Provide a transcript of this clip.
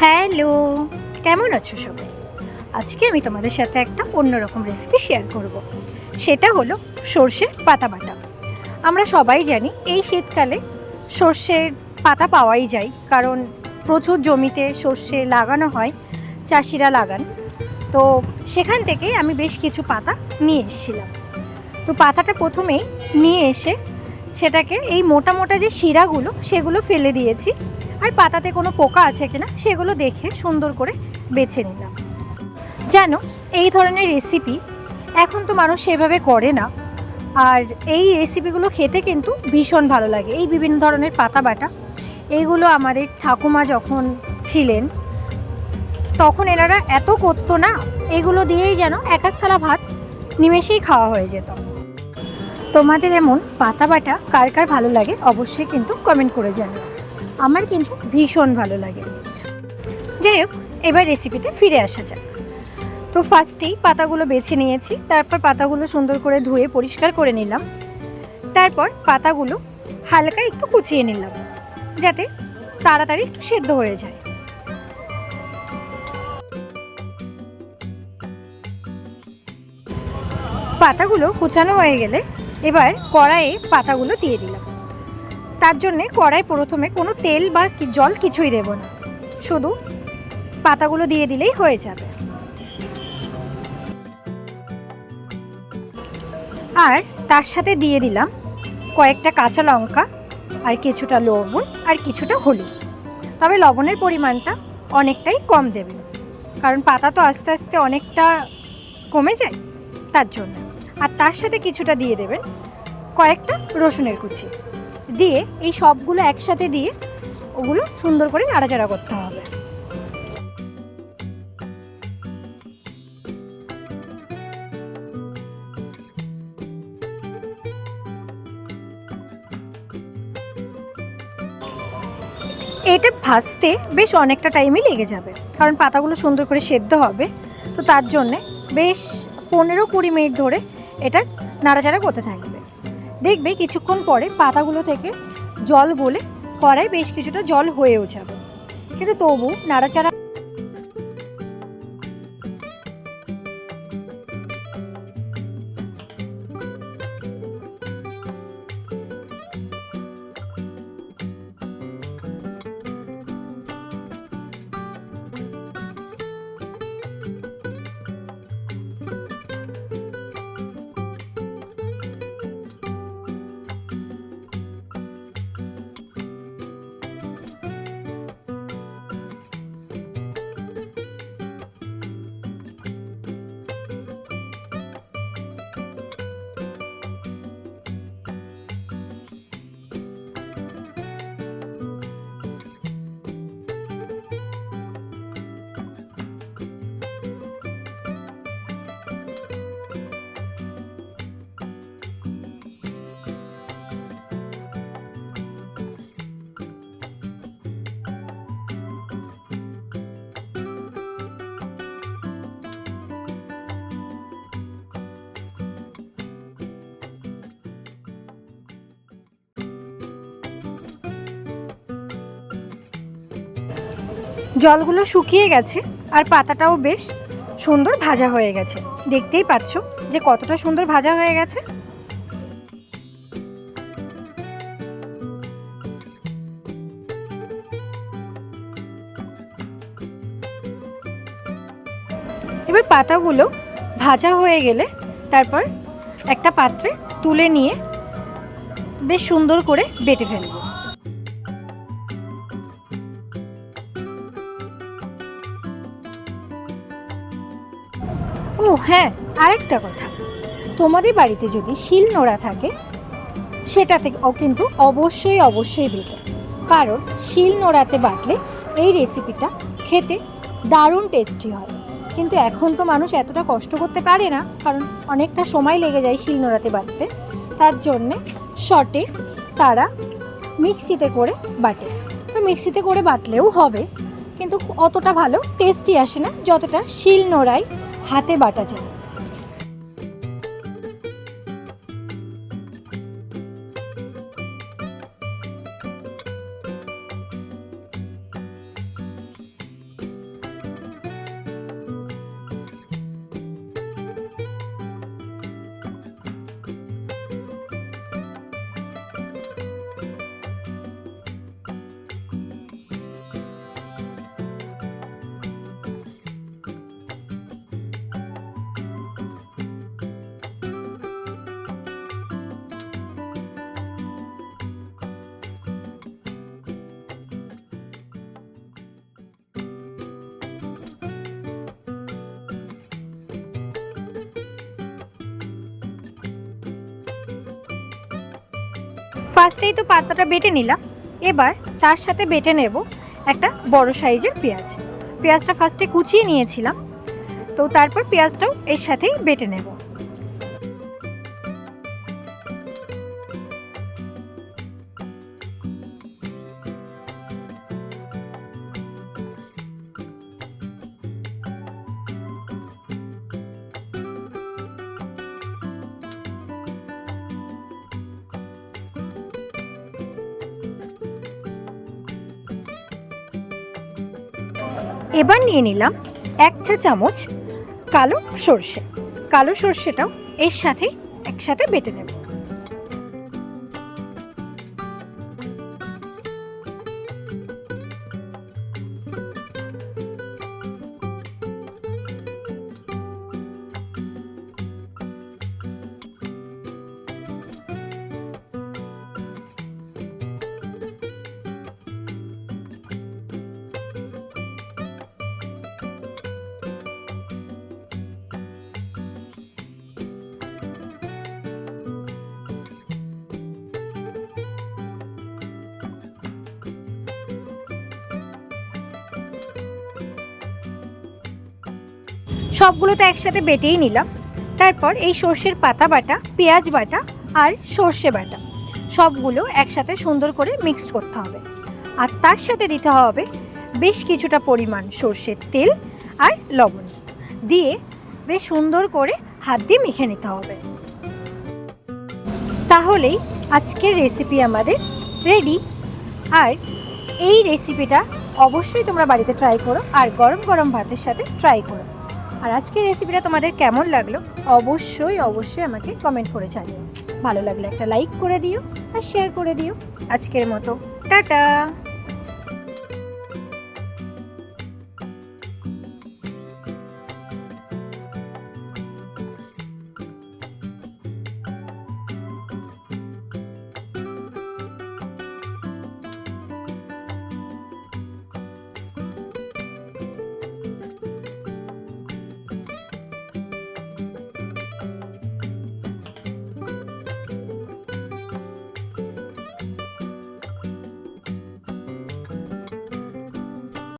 Hello, কেমন আছো সবাই? আজকে আমি তোমাদের সাথে একটা অন্যরকম রেসিপি শেয়ার করব। সেটা হলো সর্ষের পাতা বাটা। আমরা সবাই জানি এই শীতকালে সর্ষের পাতা পাওয়াই যায়, কারণ প্রচুর জমিতে সর্ষে লাগানো হয়, চাষিরা লাগান। তো সেখান থেকে আমি বেশ কিছু পাতা নিয়ে এসেছিলাম। তো পাতাটা প্রথমেই নিয়ে এসে সেটাকে এই মোটা মোটা যে শিরাগুলো সেগুলো ফেলে দিয়েছি, আর পাতাতে কোনো পোকা আছে কিনা সেগুলো দেখে সুন্দর করে বেছে নিলাম। জানো, এই ধরনের রেসিপি এখন তো মানুষ সেভাবে করে না, আর এই রেসিপিগুলো খেতে কিন্তু ভীষণ ভালো লাগে। এই বিভিন্ন ধরনের পাতা বাটা, এইগুলো আমাদের ঠাকুমা যখন ছিলেন তখন এনারা এত করতো না, এগুলো দিয়েই যেন এক এক থালা ভাত নিমেষেই খাওয়া হয়ে যেত। তোমাদের এমন পাতা বাটা কার কার ভালো লাগে অবশ্যই কিন্তু কমেন্ট করে জানাও। আমার কিন্তু ভীষণ ভালো লাগে। যাই হোক, এবার রেসিপিতে ফিরে আসা যাক। তো ফার্স্টেই পাতাগুলো বেছে নিয়েছি, তারপর পাতাগুলো সুন্দর করে ধুয়ে পরিষ্কার করে নিলাম। তারপর পাতাগুলো হালকা একটু কুচিয়ে নিলাম যাতে তাড়াতাড়ি একটু সেদ্ধ হয়ে যায়। পাতাগুলো কুচানো হয়ে গেলে এবার কড়াইয়ে পাতাগুলো দিয়ে দিলাম। তার জন্যে কড়াই প্রথমে কোনো তেল বা জল কিছুই দেব না, শুধু পাতাগুলো দিয়ে দিলেই হয়ে যাবে। আর তার সাথে দিয়ে দিলাম কয়েকটা কাঁচা লঙ্কা, আর কিছুটা লবণ, আর কিছুটা হলুদ। তবে লবণের পরিমাণটা অনেকটাই কম দেবেন, কারণ পাতা তো আস্তে আস্তে অনেকটা কমে যায়, তার জন্য। আর তার সাথে কিছুটা দিয়ে দেবেন কয়েকটা রসুনের কুচি, দিয়ে এই সবগুলো একসাথে দিয়ে ওগুলো সুন্দর করে নাড়াচাড়া করতে হবে। এটা ভাজতে বেশ অনেকটা টাইমই লেগে যাবে, কারণ পাতাগুলো সুন্দর করে সেদ্ধ হবে। তো তার জন্যে বেশ 15-20 মিনিট ধরে এটা নাড়াচাড়া করতে থাকবে। দেখবে কিছুক্ষণ পরে পাতাগুলো থেকে জল গলে কড়াই বেশ কিছুটা জল হয়েও যাবে, কিন্তু তবু নাড়াচাড়া। জলগুলো শুকিয়ে গেছে, আর পাতাটাও বেশ সুন্দর ভাজা হয়ে গেছে। দেখতেই পাচ্ছ যে কতটা সুন্দর ভাজা হয়ে গেছে। এবার পাতাগুলো ভাজা হয়ে গেলে তারপর একটা পাত্রে তুলে নিয়ে বেশ সুন্দর করে বেটে ফেলবো। ও হ্যাঁ, আরেকটা কথা, তোমাদের বাড়িতে যদি শিল নোড়া থাকে সেটাতে কিন্তু অবশ্যই অবশ্যই বেটো, কারণ শিল নোড়াতে বাটলে এই রেসিপিটা খেতে দারুণ টেস্টি হয়। কিন্তু এখন তো মানুষ এতটা কষ্ট করতে পারে না, কারণ অনেকটা সময় লেগে যায় শিল নোড়াতে বাটতে। তার জন্যে শর্টে তারা মিক্সিতে করে বাটে। তো মিক্সিতে করে বাটলেও হবে, কিন্তু অতটা ভালো টেস্টি আসে না যতটা শিল নোড়ায় হাতে বাটা যায়। ফার্স্টেই তো পাতাটা বেটে নিলাম, এবার তার সাথে বেটে নেব একটা বড় সাইজের পেঁয়াজ। পেঁয়াজটা ফার্স্টে কুচিয়ে নিয়েছিলাম, তো তারপর পেঁয়াজটাও এর সাথেই বেটে নেব। এবার নিয়ে নিলাম 1 চা চামচ কালো সর্ষে। কালো সর্ষেটাও এর সাথে একসাথে বেটে নেব। সবগুলো তো একসাথে বেটেই নিলাম। তারপর এই সর্ষের পাতা বাটা, পেঁয়াজ বাটা আর সর্ষে বাটা সবগুলো একসাথে সুন্দর করে মিক্সড করতে হবে। আর তার সাথে দিতে হবে বেশ কিছুটা পরিমাণ সর্ষের তেল আর লবণ দিয়ে বেশ সুন্দর করে হাত দিয়ে মেখে নিতে হবে। তাহলেই আজকের রেসিপি আমাদের রেডি। আর এই রেসিপিটা অবশ্যই তোমরা বাড়িতে ট্রাই করো, আর গরম গরম ভাতের সাথে ট্রাই করো। আর আজকের রেসিপিটা তোমাদের কেমন লাগলো অবশ্যই আমাকে কমেন্ট করে জানিও। ভালো লাগলে একটা লাইক করে দিও আর শেয়ার করে দিও। আজকের মতো টাটা।